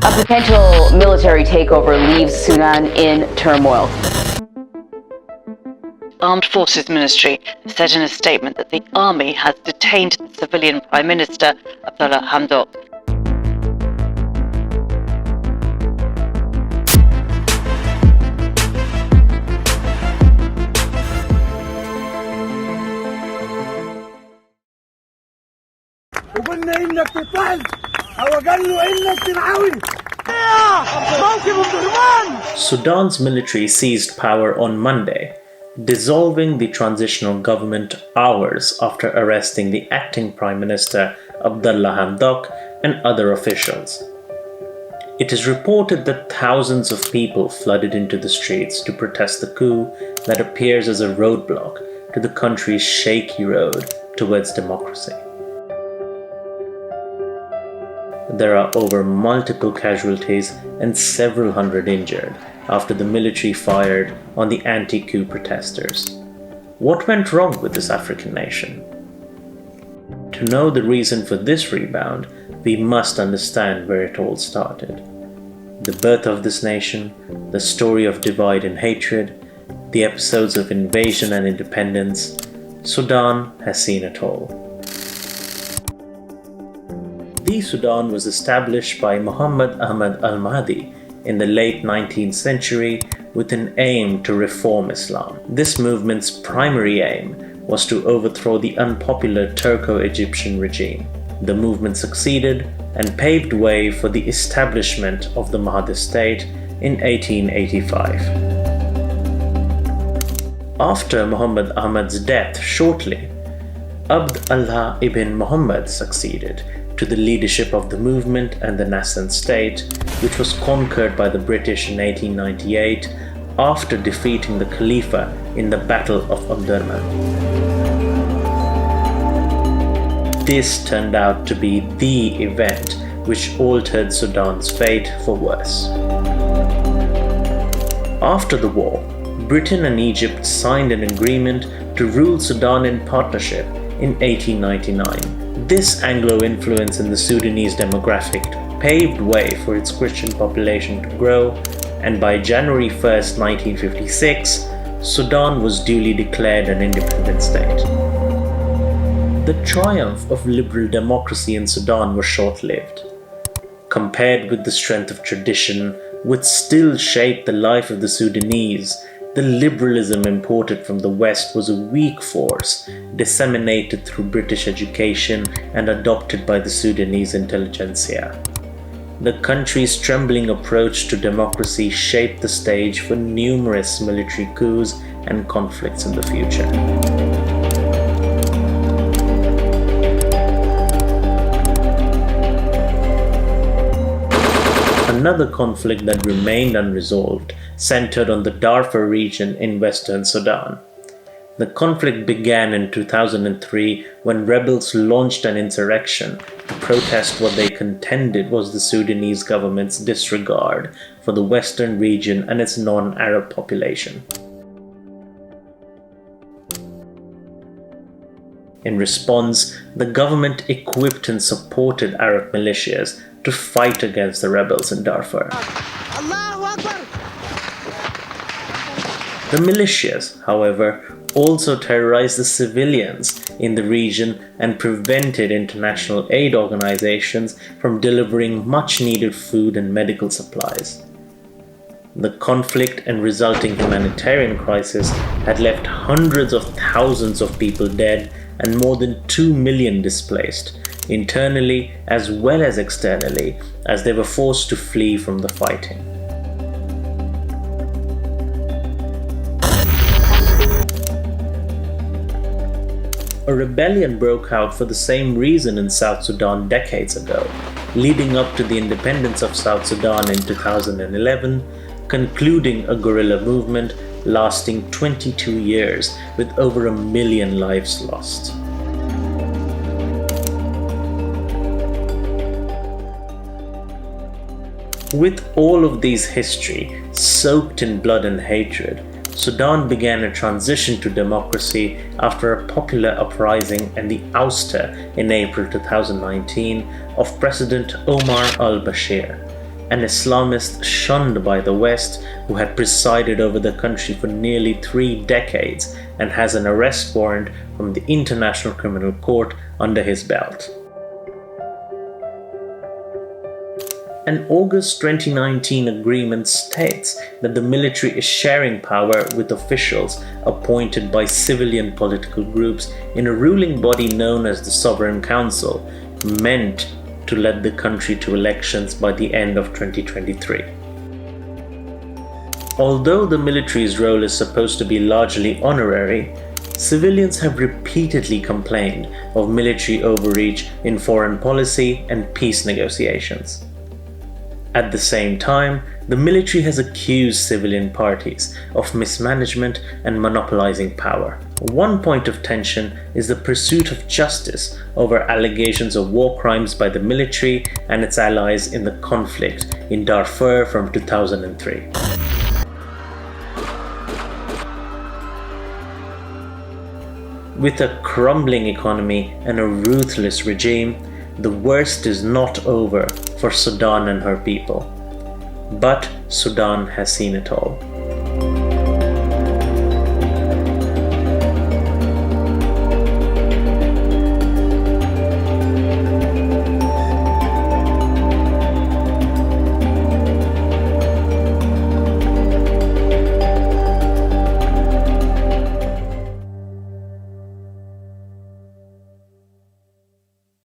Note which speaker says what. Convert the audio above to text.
Speaker 1: A potential military takeover leaves Sudan in turmoil.
Speaker 2: Armed Forces Ministry said in a statement that the army has detained the civilian Prime Minister, Abdullah Hamdok.
Speaker 3: وقلنا انك تطل او قال له انك تنعوي.
Speaker 4: Sudan's military seized power on Monday, dissolving the transitional government hours after arresting the acting Prime Minister Abdullah Hamdok and other officials. It is reported that thousands of people flooded into the streets to protest the coup that appears as a roadblock to the country's shaky road towards democracy. There are over multiple casualties and several hundred injured after the military fired on the anti-coup protesters. What went wrong with this African nation? To know the reason for this rebound, we must understand where it all started. The birth of this nation, the story of divide and hatred, the episodes of invasion and independence. Sudan has seen it all. The Sudan was established by Muhammad Ahmad al-Mahdi in the late 19th century with an aim to reform Islam. This movement's primary aim was to overthrow the unpopular Turco-Egyptian regime. The movement succeeded and paved way for the establishment of the Mahdi state in 1885. After Muhammad Ahmad's death shortly, Abd Allah ibn Muhammad succeeded to the leadership of the movement and the nascent state, which was conquered by the British in 1898 after defeating the Khalifa in the Battle of Omdurman. This turned out to be the event which altered Sudan's fate for worse. After the war, Britain and Egypt signed an agreement to rule Sudan in partnership in 1899. This Anglo influence in the Sudanese demographic paved way for its Christian population to grow, and by January 1st, 1956, Sudan was duly declared an independent state. The triumph of liberal democracy in Sudan was short-lived. Compared with the strength of tradition, which still shaped the life of the Sudanese, the liberalism imported from the West was a weak force, disseminated through British education and adopted by the Sudanese intelligentsia. The country's trembling approach to democracy shaped the stage for numerous military coups and conflicts in the future. Another conflict that remained unresolved centered on the Darfur region in western Sudan. The conflict began in 2003 when rebels launched an insurrection to protest what they contended was the Sudanese government's disregard for the western region and its non-Arab population. In response, the government equipped and supported Arab militias to fight against the rebels in Darfur. The militias, however, also terrorized the civilians in the region and prevented international aid organizations from delivering much-needed food and medical supplies. The conflict and resulting humanitarian crisis had left hundreds of thousands of people dead and more than 2 million displaced, internally as well as externally, as they were forced to flee from the fighting. A rebellion broke out for the same reason in South Sudan decades ago, leading up to the independence of South Sudan in 2011, concluding a guerrilla movement lasting 22 years with over 1 million lives lost. With all of these history soaked in blood and hatred, Sudan began a transition to democracy after a popular uprising and the ouster in April 2019 of President Omar al-Bashir. an Islamist shunned by the West who had presided over the country for nearly 3 decades and has an arrest warrant from the International Criminal Court under his belt. An August 2019 agreement states that the military is sharing power with officials appointed by civilian political groups in a ruling body known as the Sovereign Council, meant to lead the country to elections by the end of 2023. Although the military's role is supposed to be largely honorary, civilians have repeatedly complained of military overreach in foreign policy and peace negotiations. At the same time, the military has accused civilian parties of mismanagement and monopolizing power. One point of tension is the pursuit of justice over allegations of war crimes by the military and its allies in the conflict in Darfur from 2003. With a crumbling economy and a ruthless regime, the worst is not over for Sudan and her people. But Sudan has seen it all.